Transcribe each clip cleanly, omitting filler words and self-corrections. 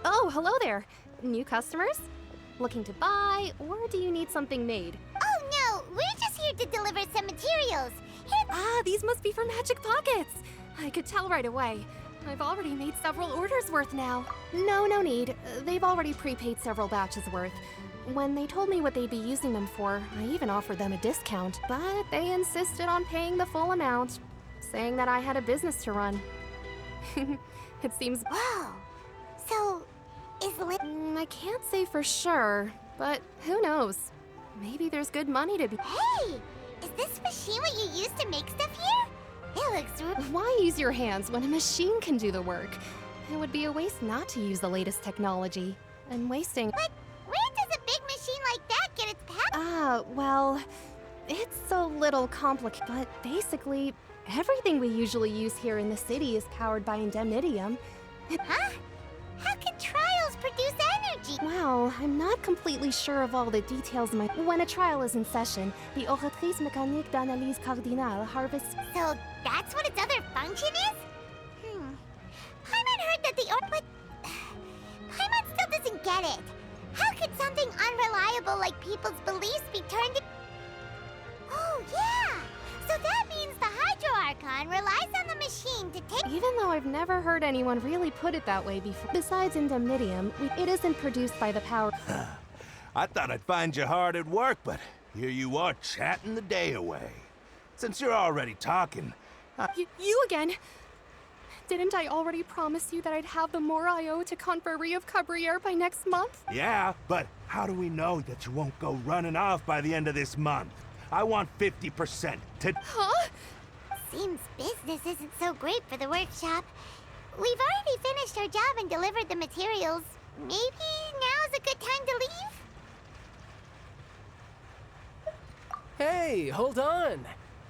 Oh, hello there. New customers? Looking to buy, or do you need something made? Oh no, we're just here to deliver some materials. Ah, these must be for Magic Pockets. I could tell right away. I've already made several orders worth now. No need. They've already prepaid several batches worth. When they told me what they'd be using them for, I even offered them a discount, but they insisted on paying the full amount, saying that I had a business to run. It seems... Wow. So, I can't say for sure, but who knows? Maybe there's good money to be... Hey! Is this machine what you use to make stuff here? It looks... Why use your hands when a machine can do the work? It would be a waste not to use the latest technology. And wasting... But where does a big machine like that get its power? Well... It's a little complicated, but basically, everything we usually use here in the city is powered by indemnitium. Huh? How can trials produce energy? Well, I'm not completely sure of all the details. When a trial is in session, the oratrice mécanique d'analyse cardinale harvests... So that's what its other function is? Paimon heard that but... Paimon still doesn't get it. How could something unreliable like people's beliefs be turned into... Oh, yeah! So that means the Hydro Archon relies on the machine to take... Even though I've never heard anyone really put it that way before. Besides indemnitium, it isn't produced by the power... I thought I'd find you hard at work, but here you are chatting the day away. Since you're already talking... You again? Didn't I already promise you that I'd have the more I owe to Confrérie of Cabriere by next month? Yeah, but how do we know that you won't go running off by the end of this month? I want 50% to... Huh? Seems business isn't so great for the workshop. We've already finished our job and delivered the materials. Maybe now's a good time to leave? Hey, hold on.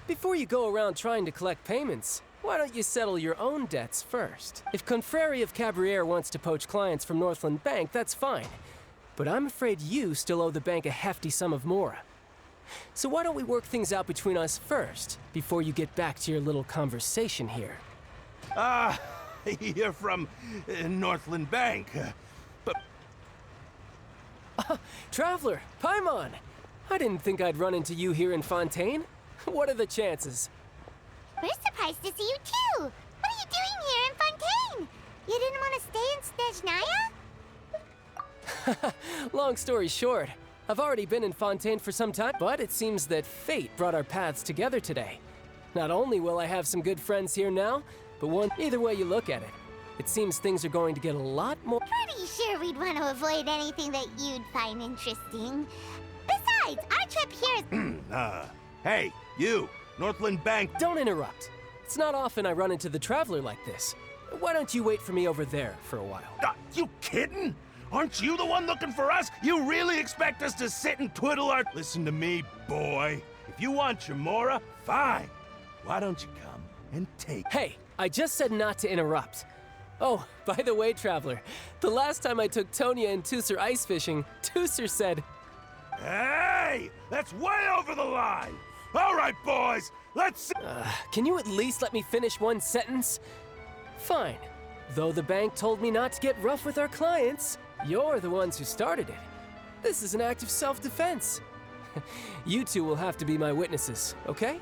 Before you go around trying to collect payments, why don't you settle your own debts first? If Confrérie of Cabriere wants to poach clients from Northland Bank, that's fine. But I'm afraid you still owe the bank a hefty sum of mora. So why don't we work things out between us first, before you get back to your little conversation here? You're from Northland Bank, but... Traveler, Paimon! I didn't think I'd run into you here in Fontaine. What are the chances? We're surprised to see you too! What are you doing here in Fontaine? You didn't want to stay in Snezhnaya? Long story short, I've already been in Fontaine for some time, but it seems that fate brought our paths together today. Not only will I have some good friends here now, but either way you look at it, it seems things are going to get a lot more... Pretty sure we'd want to avoid anything that you'd find interesting. Besides, our trip here is... Hey, you! Northland Bank... Don't interrupt. It's not often I run into the Traveler like this. Why don't you wait for me over there for a while? You kidding? Aren't you the one looking for us? You really expect us to sit and twiddle our... Listen to me, boy. If you want your mora, fine. Why don't you come and take... Hey, I just said not to interrupt. Oh, by the way, Traveler, the last time I took Tonya and Tusser ice fishing, Tusser said... Hey! That's way over the line! All right, boys, let's... Can you at least let me finish one sentence? Fine. Though the bank told me not to get rough with our clients, you're the ones who started it. This is an act of self-defense. You two will have to be my witnesses, okay?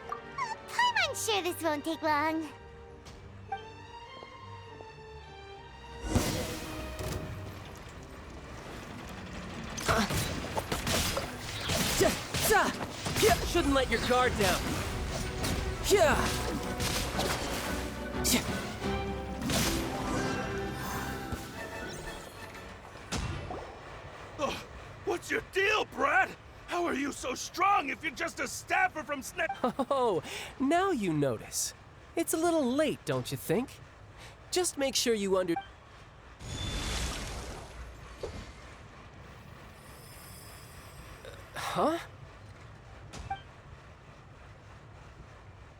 I'm sure this won't take long. Shouldn't let your guard down. Yeah. What's your deal, Brad? How are you so strong if you're just a staffer from Oh, now you notice. It's a little late, don't you think? Just make sure you Huh?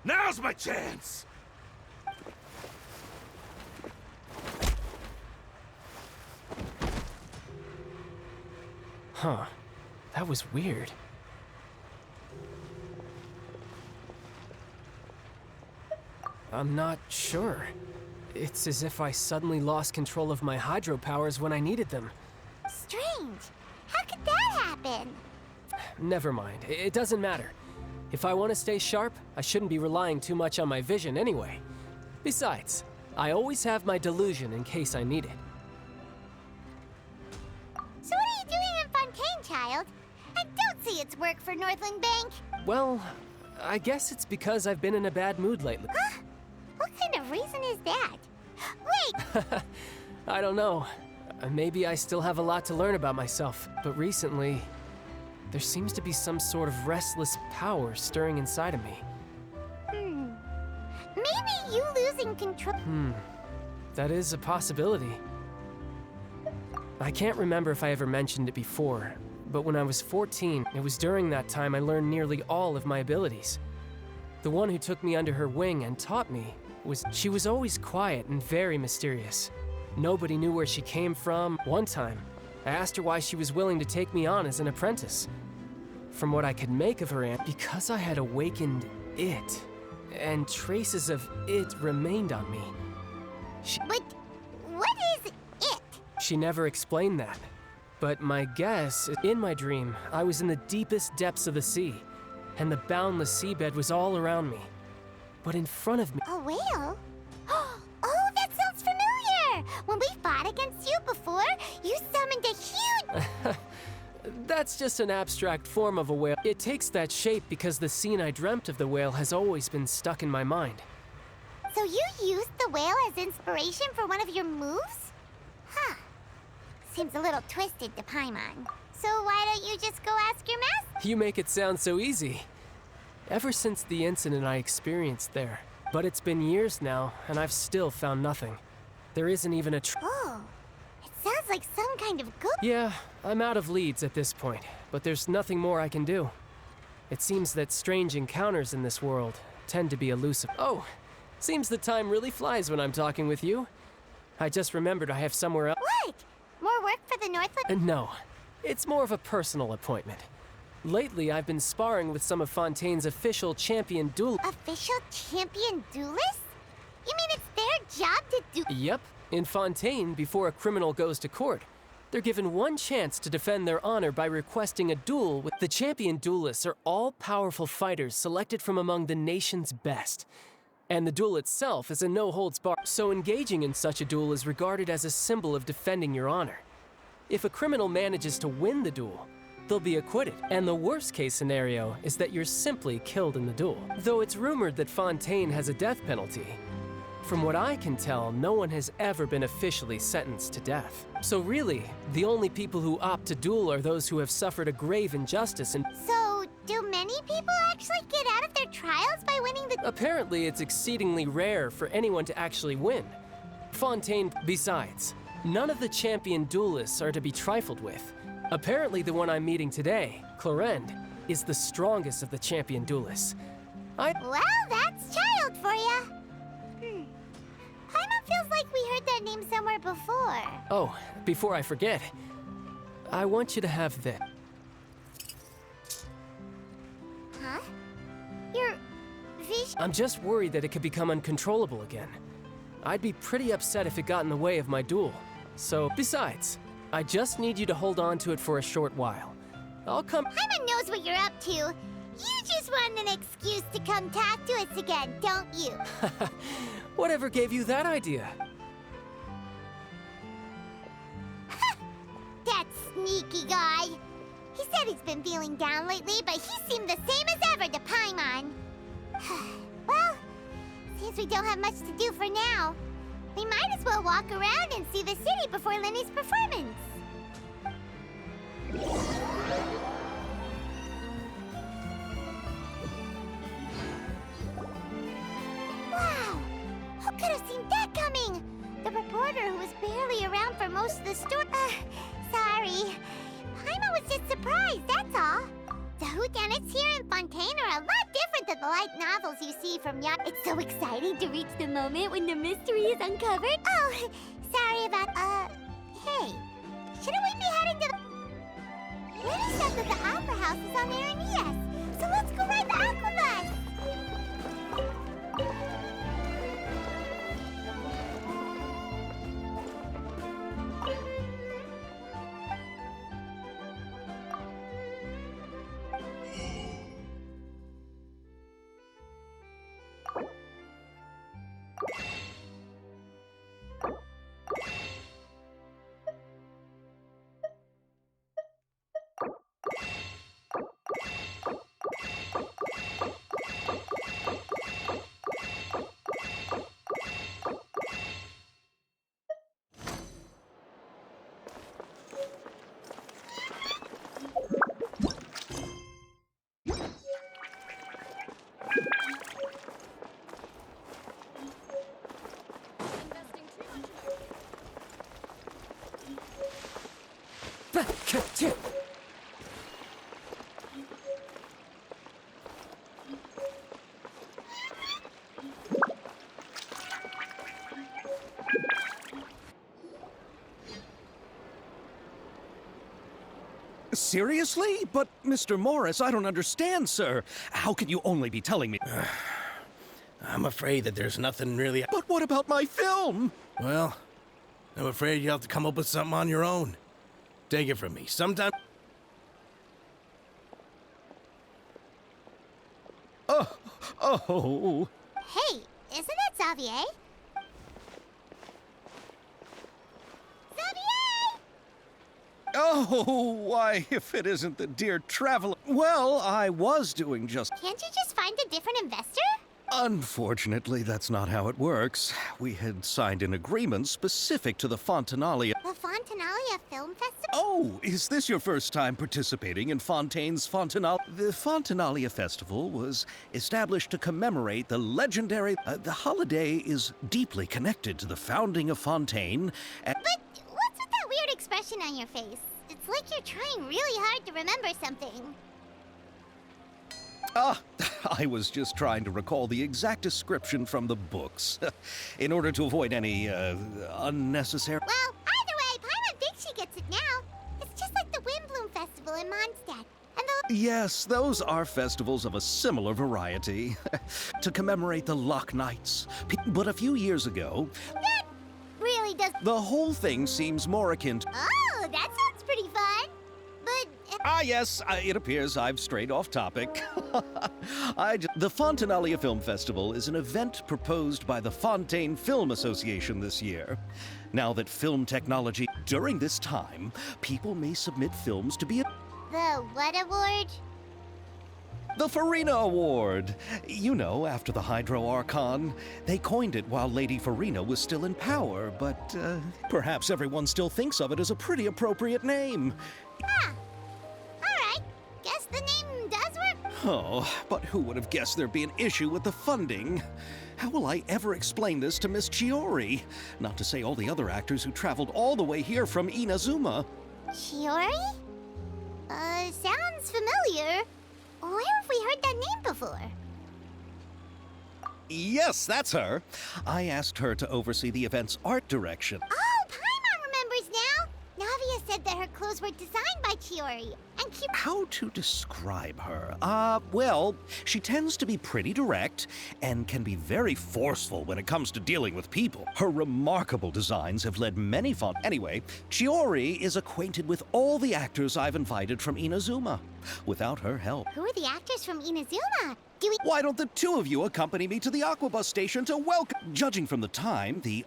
Now's my chance! Huh. That was weird. I'm not sure. It's as if I suddenly lost control of my hydro powers when I needed them. Strange. How could that happen? Never mind, it doesn't matter. If I want to stay sharp, I shouldn't be relying too much on my vision anyway. Besides, I always have my delusion in case I need it. So what are you doing in Fontaine, child? I don't see its work for Northland Bank. Well, I guess it's because I've been in a bad mood lately. Huh? What kind of reason is that? Wait! I don't know. Maybe I still have a lot to learn about myself, but recently, there seems to be some sort of restless power stirring inside of me. Maybe you losing control. That is a possibility. I can't remember if I ever mentioned it before, but when I was 14, it was during that time I learned nearly all of my abilities. The one who took me under her wing and taught me she was always quiet and very mysterious. Nobody knew where she came from. One time, I asked her why she was willing to take me on as an apprentice. From what I could make of her aunt, because I had awakened it, and traces of it remained on me. But what is it? She never explained that. But my guess, in my dream, I was in the deepest depths of the sea, and the boundless seabed was all around me. But in front of me... A whale? Oh, that sounds familiar! When we fought against you before, you summoned a huge... That's just an abstract form of a whale. It takes that shape because the scene I dreamt of the whale has always been stuck in my mind. So you used the whale as inspiration for one of your moves? Huh. Seems a little twisted to Paimon. So why don't you just go ask your master? You make it sound so easy. Ever since the incident I experienced there. But it's been years now, and I've still found nothing. There isn't even a Oh, it sounds like some kind of goop. Yeah, I'm out of leads at this point, but there's nothing more I can do. It seems that strange encounters in this world tend to be elusive. Oh, seems the time really flies when I'm talking with you. I just remembered I have somewhere else. What? More work for the Northland? No, it's more of a personal appointment. Lately, I've been sparring with some of Fontaine's official champion duelists. Official champion duelists? You mean it's their job to do... Yep. In Fontaine, before a criminal goes to court, they're given one chance to defend their honor by requesting a duel with... The champion duelists are all-powerful fighters selected from among the nation's best. And the duel itself is a no-holds-barred, so engaging in such a duel is regarded as a symbol of defending your honor. If a criminal manages to win the duel, they'll be acquitted, and the worst-case scenario is that you're simply killed in the duel. Though it's rumored that Fontaine has a death penalty, from what I can tell, no one has ever been officially sentenced to death. So really, the only people who opt to duel are those who have suffered a grave injustice and... So, do many people actually get out of their trials by winning the... Apparently, it's exceedingly rare for anyone to actually win. Fontaine, besides, none of the champion duelists are to be trifled with. Apparently, the one I'm meeting today, Clorend, is the strongest of the champion duelists. Well, that's child for ya. Paimon feels like we heard that name somewhere before. Oh, before I forget, I want you to have this. Huh? Your vision... I'm just worried that it could become uncontrollable again. I'd be pretty upset if it got in the way of my duel. So, besides, I just need you to hold on to it for a short while. I'll come... Paimon knows what you're up to. You just want an excuse to come talk to us again, don't you? Whatever gave you that idea? That sneaky guy. He said he's been feeling down lately, but he seemed the same as ever to Paimon. Well, seems we don't have much to do for now. We might as well walk around and see the city before Lenny's performance. Wow! Who could have seen that coming? The reporter who was barely around for most of the story. Sorry. Paimon was just surprised, that's all. The whodunits here in Fontaine are a lot different than the light novels you see from It's so exciting to reach the moment when the mystery is uncovered. Oh, sorry about, hey. Shouldn't we be heading to the... Lenny said that the opera house is on Arenas, so let's go ride the aquabus. Seriously? But, Mr. Morris, I don't understand, sir. How can you only be telling me? I'm afraid that there's nothing really. But what about my film? Well, I'm afraid you'll have to come up with something on your own. Take it from me. Sometime. Oh. Hey, isn't that Xavier? Xavier! Oh, why, if it isn't the dear traveler. Well, I was doing just. Can't you just find a different investor? Unfortunately, that's not how it works. We had signed an agreement specific to the Fontanalia. The Fontanalia Film Festival? Oh, is this your first time participating in Fontaine's Fontanalia? The Fontanalia Festival was established to commemorate the legendary. The holiday is deeply connected to the founding of Fontaine. But what's with that weird expression on your face? It's like you're trying really hard to remember something. I was just trying to recall the exact description from the books, in order to avoid any unnecessary. Well, either way, Paimon thinks she gets it now. It's just like the Windbloom Festival in Mondstadt. And the... Yes, those are festivals of a similar variety, to commemorate the Loch Nights. But a few years ago, That really does... the whole thing seems more akin to... Oh, that sounds pretty fun. But... Yes, it appears I've strayed off topic. The Fontanalia Film Festival is an event proposed by the Fontaine Film Association this year. Now that film technology... During this time, people may submit films to be... The what award? The Farina Award! You know, after the Hydro Archon. They coined it while Lady Farina was still in power, but perhaps everyone still thinks of it as a pretty appropriate name. Ah. Alright. Guess the name does work. Oh, but who would have guessed there'd be an issue with the funding? How will I ever explain this to Miss Chiori? Not to say all the other actors who traveled all the way here from Inazuma. Chiori? Sounds familiar. Where have we heard that name before? Yes, that's her. I asked her to oversee the event's art direction. Oh, Paimon remembers now. Navia said that her clothes were designed by Chiori. And How to describe her? Well, she tends to be pretty direct and can be very forceful when it comes to dealing with people. Her remarkable designs have led many fun. Anyway, Chiori is acquainted with all the actors I've invited from Inazuma. Without her help. Who are the actors from Inazuma? Do we... Why don't the two of you accompany me to the Aquabus station to welcome... Judging from the time, the...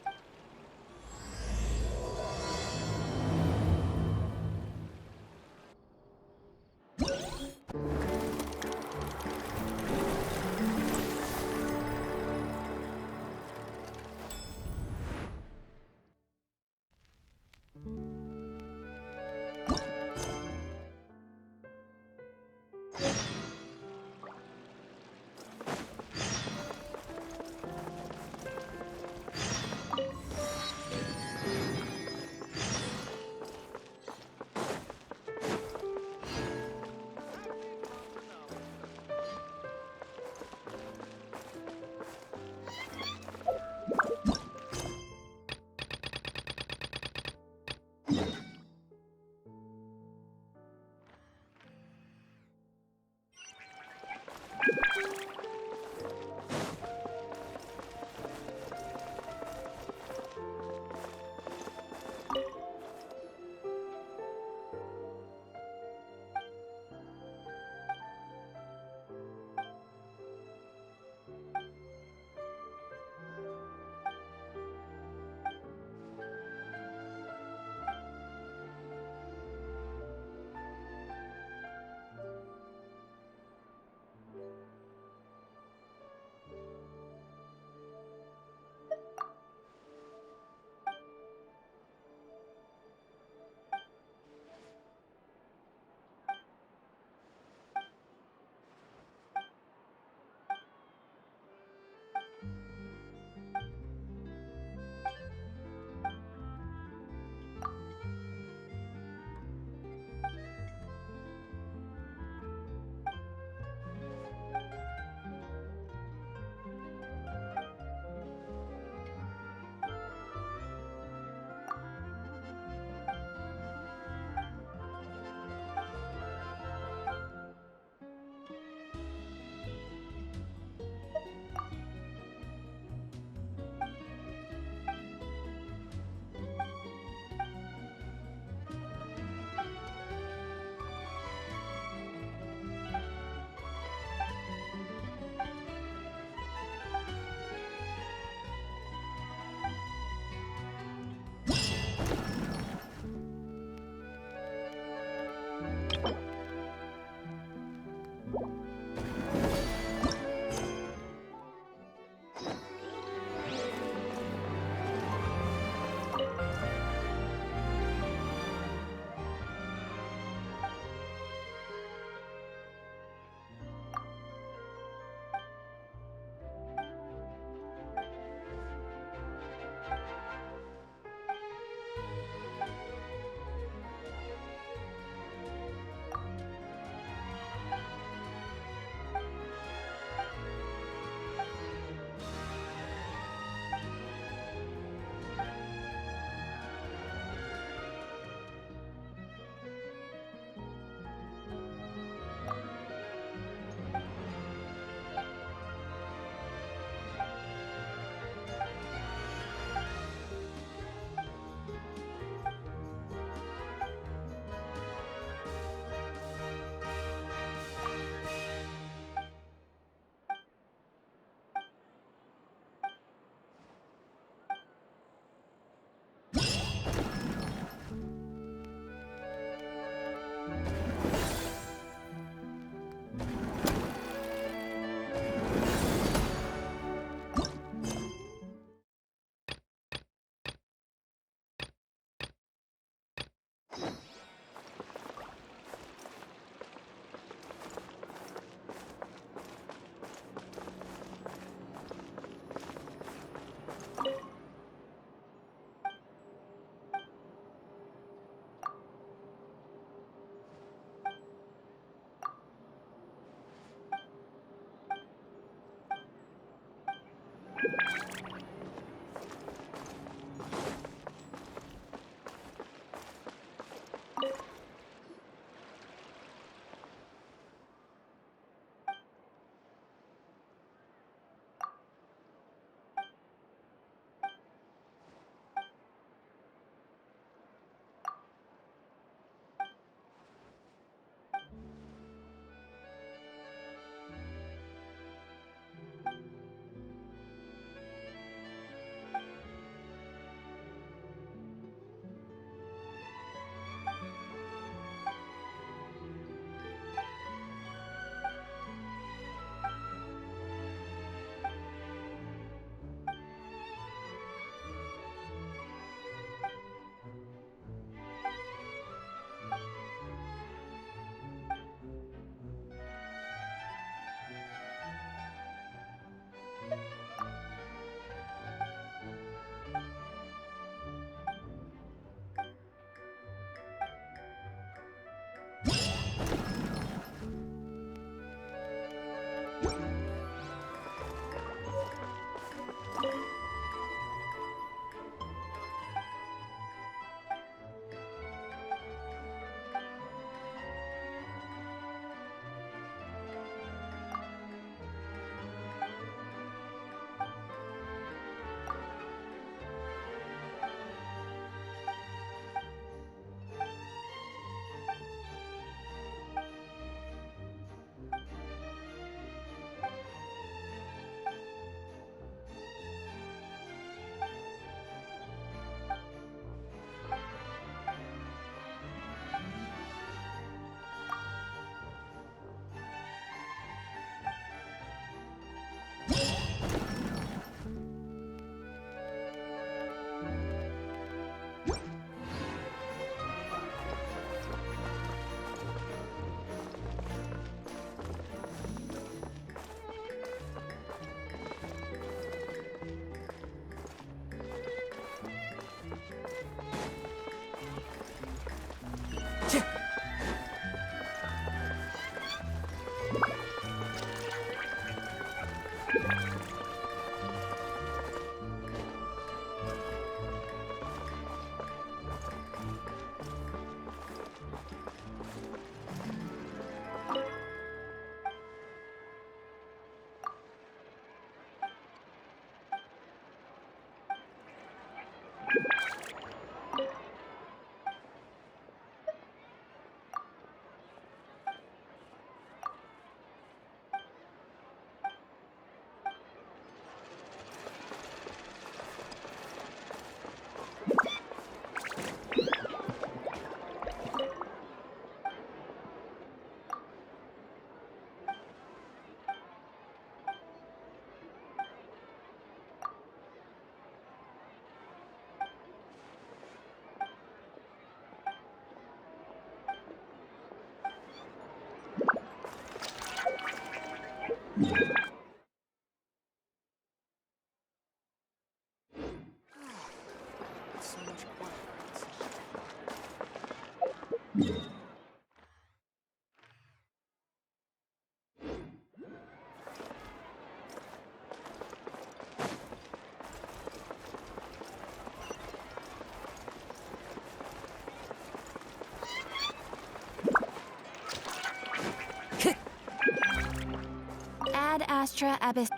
Ad Astra Abyss.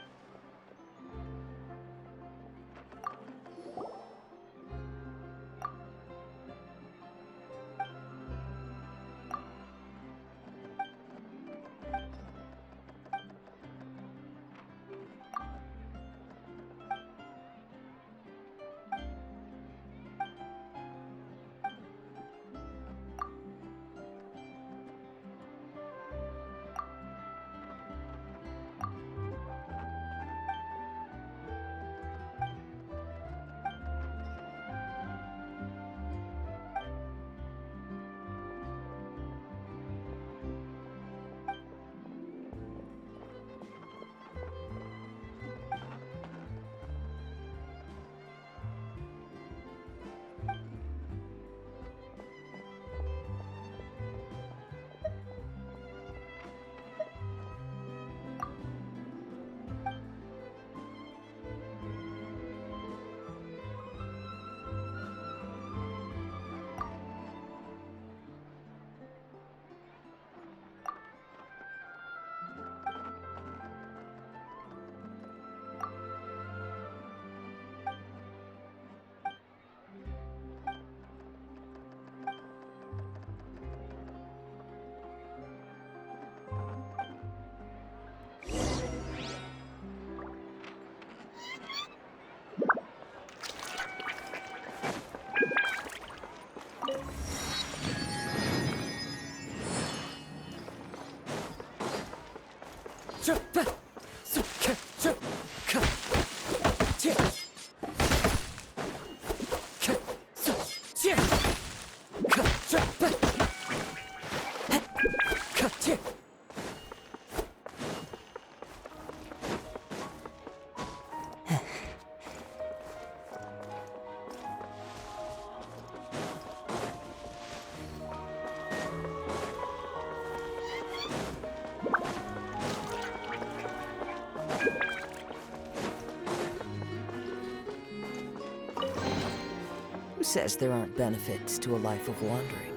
Who says there aren't benefits to a life of wandering?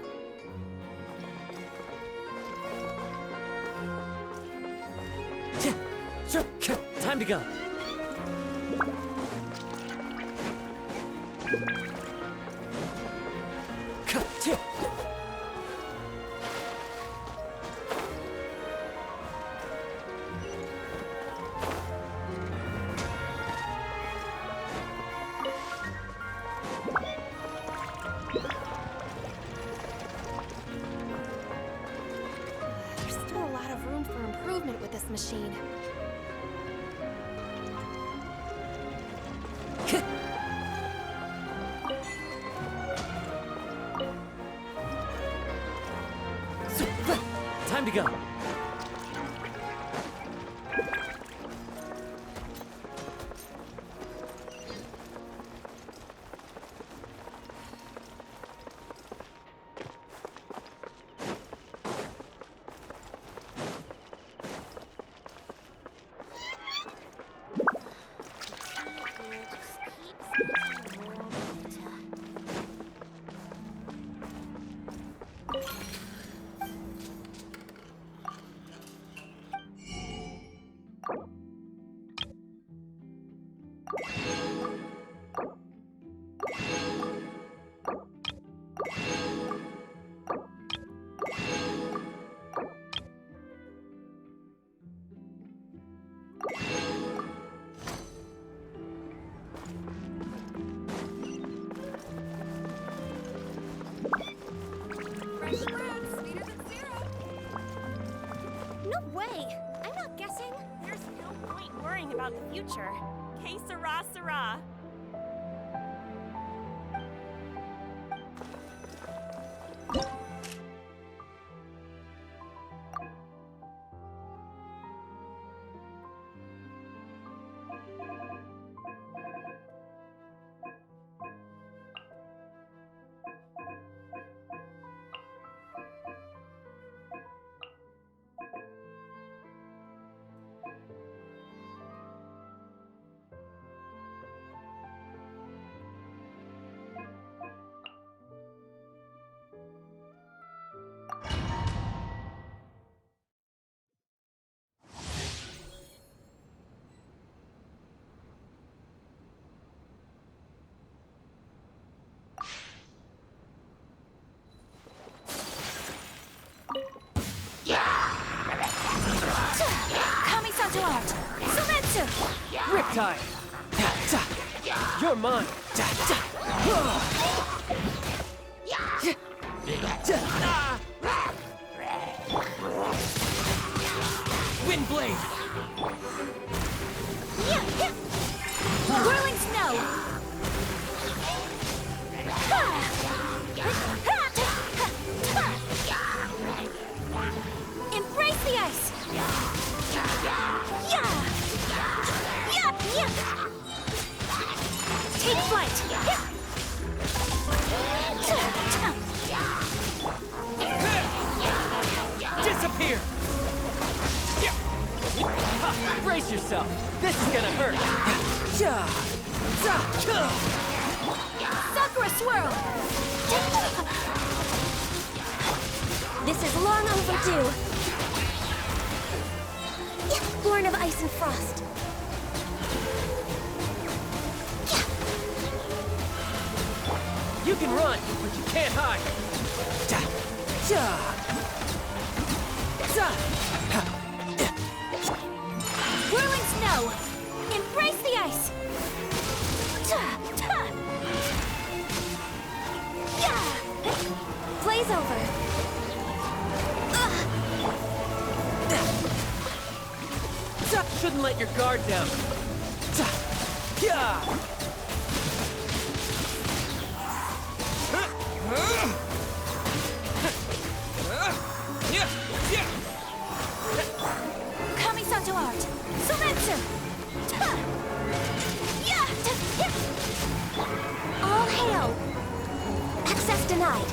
Time to go. There's still a lot of room for improvement with this machine. Time to go. No way! I'm not guessing. There's no point worrying about the future. Que sera, sera. Kamisato out! Sumetsu! Riptide! You're mine! Windblade! Whirling snow! Embrace the ice! Take flight! Disappear! Brace yourself! This is gonna hurt! Sakura swirl! This is long overdue. Born of ice and frost. You can run, but you can't hide! Whirling snow! Embrace the ice! Blaze over! shouldn't let your guard down. Yeah! Kamisato art! Sumetsu! All hail! Access denied.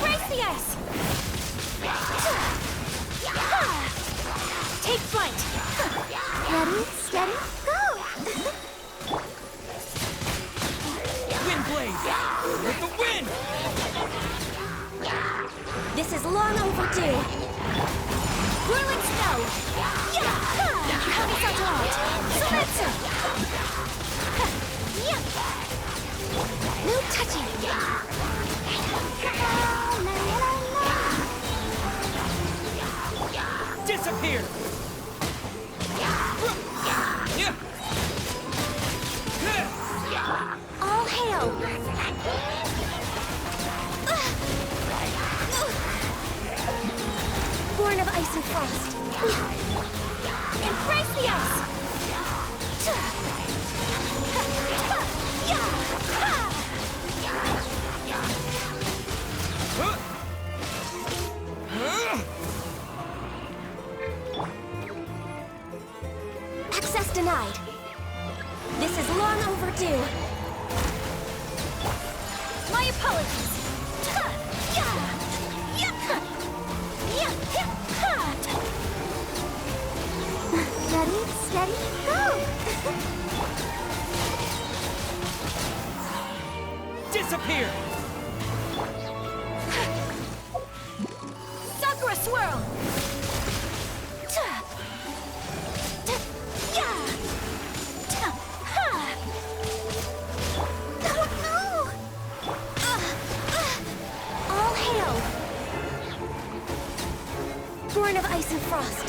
Gracias! Take flight! Ready, steady, go! Wind blade! With the wind! This is long overdue. Whirling snow! Kamisato art! Sumetsu! No touching! Disappear! All hail! Born of ice and frost. Embrace the ice! Access denied. This is long overdue. My apologies. Ready, steady, go! Disappear! Sakura swirl! All hail! Born of ice and frost.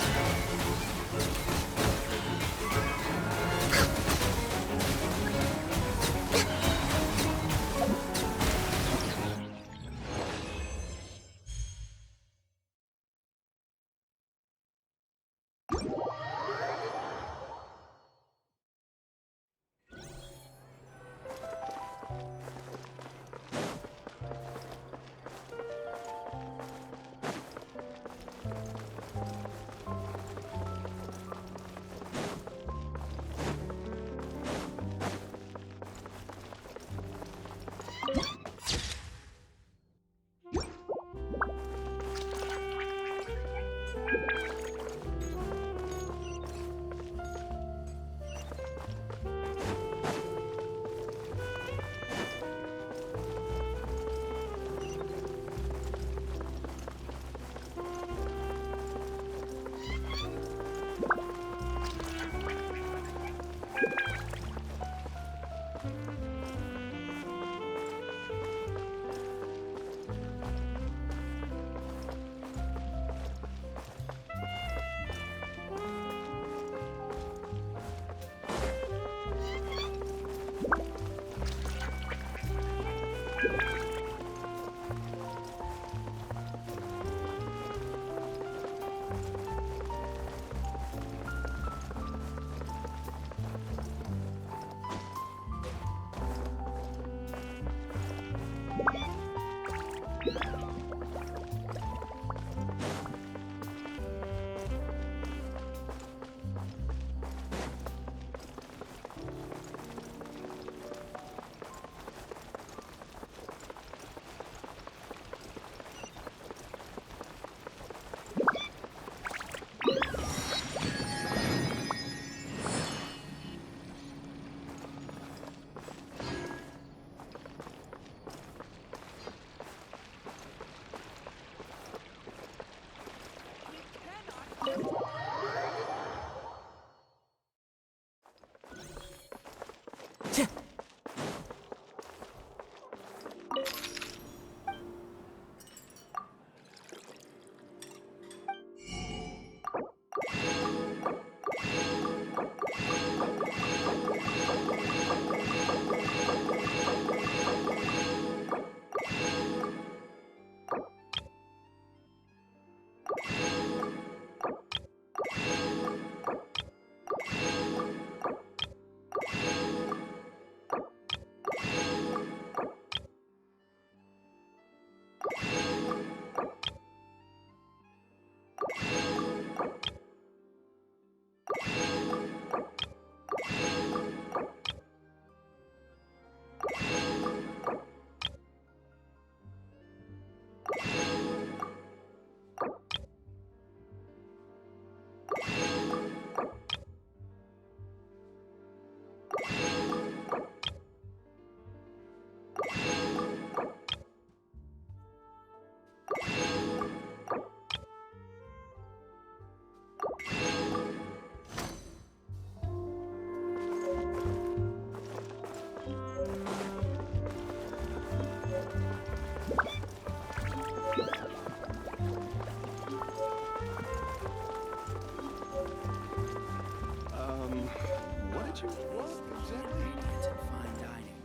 teacher? What exactly? Ingredients in fine dining.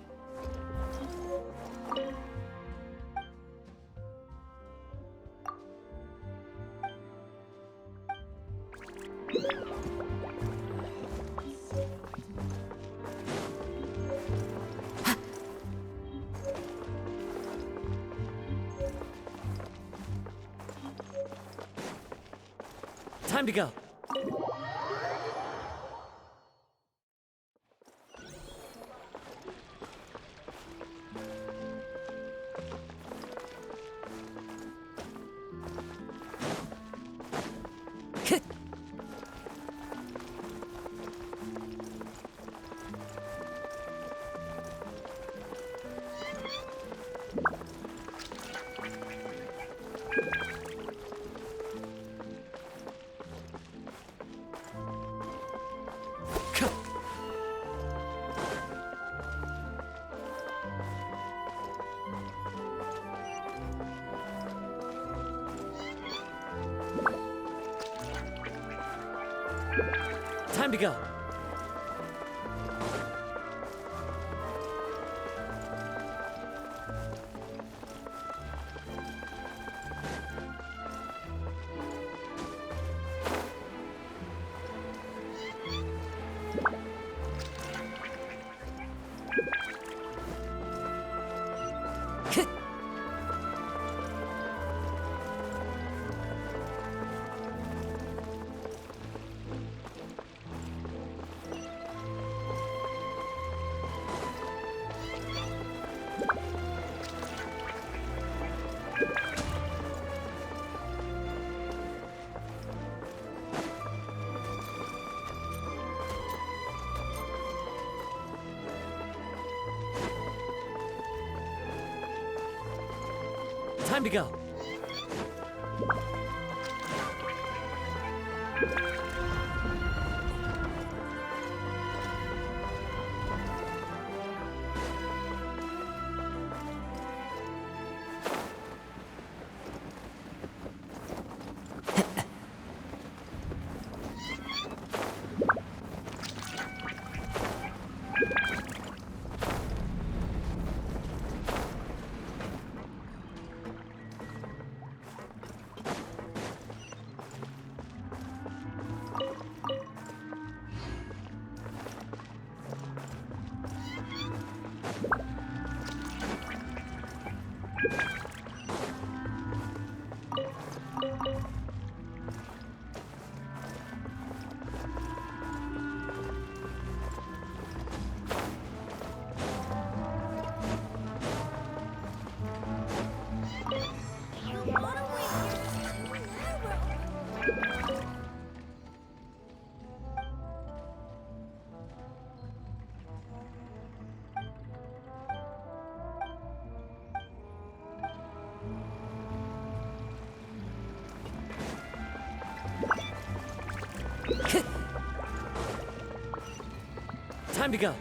Time to go. Time to go. Time to go. Time to go.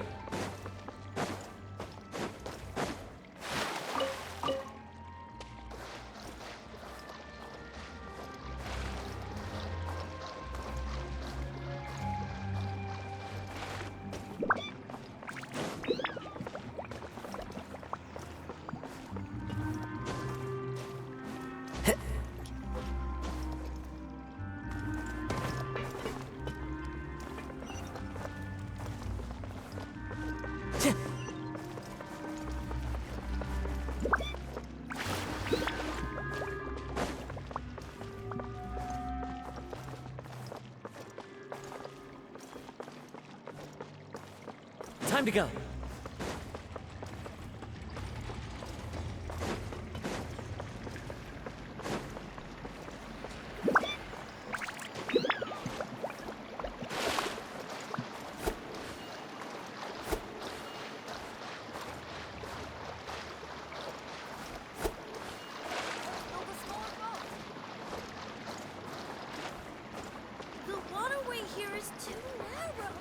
Time to go. The waterway here is too narrow.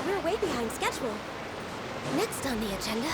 We're way behind schedule. Next on the agenda.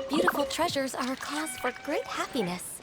Beautiful treasures are a cause for great happiness.